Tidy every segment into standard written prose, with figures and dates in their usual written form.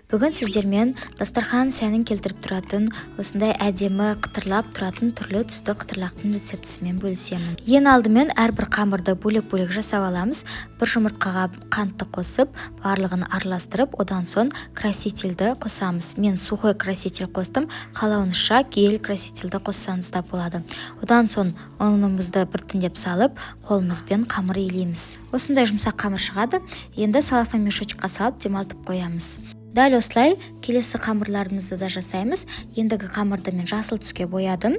Бүгін сіздермен дастархан сәнін келтіріп тұратын, осындай әдемі қытырлап тұратын түрлі түсті қытырлақтың рецептісімен бөлісемін. Ең алдымен әрбір қамырды бөлек-бөлек жасап аламыз. Бір жұмыртқаға қантты қосып, барлығын араластырып, одан соң красительді қосамыз. Мен сухой краситель қостым, қалауыңызша гель красительді қоссаңыз да болады. Одан соң ұнымызды біртіндеп салып, қолымызбен қамыр илейміз. Осындай жұмсақ қамыр шығады. Енді салафан мешочкқа салып демалтып қоямыз. Дәл осылай келесі қамырларымызды да жасаймыз. Ендігі қамырды мен жасыл түске боядым.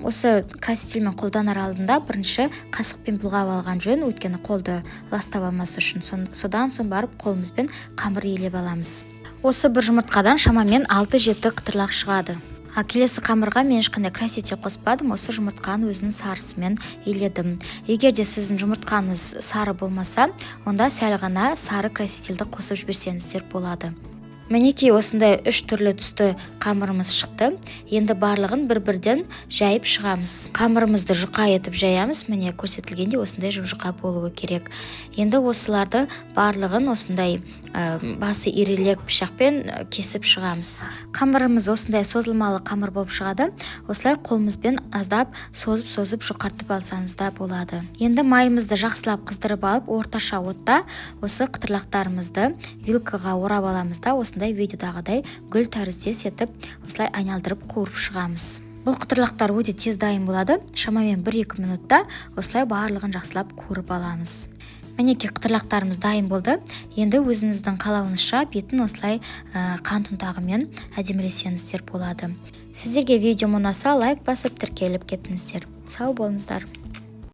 Осы красительмен қолданар алдында бірінші қасықпен былғап алған жөн, өйткені қолды ластап алмас үшін. Содан соң барып қолымызбен қамыр илеп аламыз. Осы бір жұмыртқадан шамамен 6-7 қытырлақ шығады. Келесі қамырға мен ешқандай краситель қоспадым, осы жұмыртқаны өзінің сарысымен иледім. Егер де сіздің жұмыртқаңыз сары болмаса, онда сәл ғана сары красительді қосып жіберсеңіздер болады. Мінекей осындай 3 түрлі түсті қамырымыз шықты. Енді барлығын бір-бірден жайып шығамыз. Қамырымызды жұқа етіп жаямыз. Міне көрсетілгенде осындай жұқа болуы керек. Енді осыларды барлығын осындай басы ирелек пышақпен кесіп шығамыз. Қамырымыз осындай созылмалы қамыр болып шығады. Осылай қолымызбен аздап созып жұқартып алсаңыз да болады. Енді майымызды жақсылап қыздырып алып, орташа отта осы қытырлақтарымызды вилкаға орап аламыз да, осындай видеодағыдай гүл тәріздес етіп, осылай айналдырып қуырып шығамыз. Бұл қытырлақтар өте тез дайын болады. Шамамен 1-2 минутта осылай барлығын жақсылап қуырып аламыз. Мінекей қытырлақтарымыз дайын болды. Енді өзіңіздің қалауыңызша бетін осылай қант ұнтағымен әдемілесеңіздер болады. Сіздерге видео ұнаса лайк басып тіркеліп кетіңіздер. Сау болыңыздар.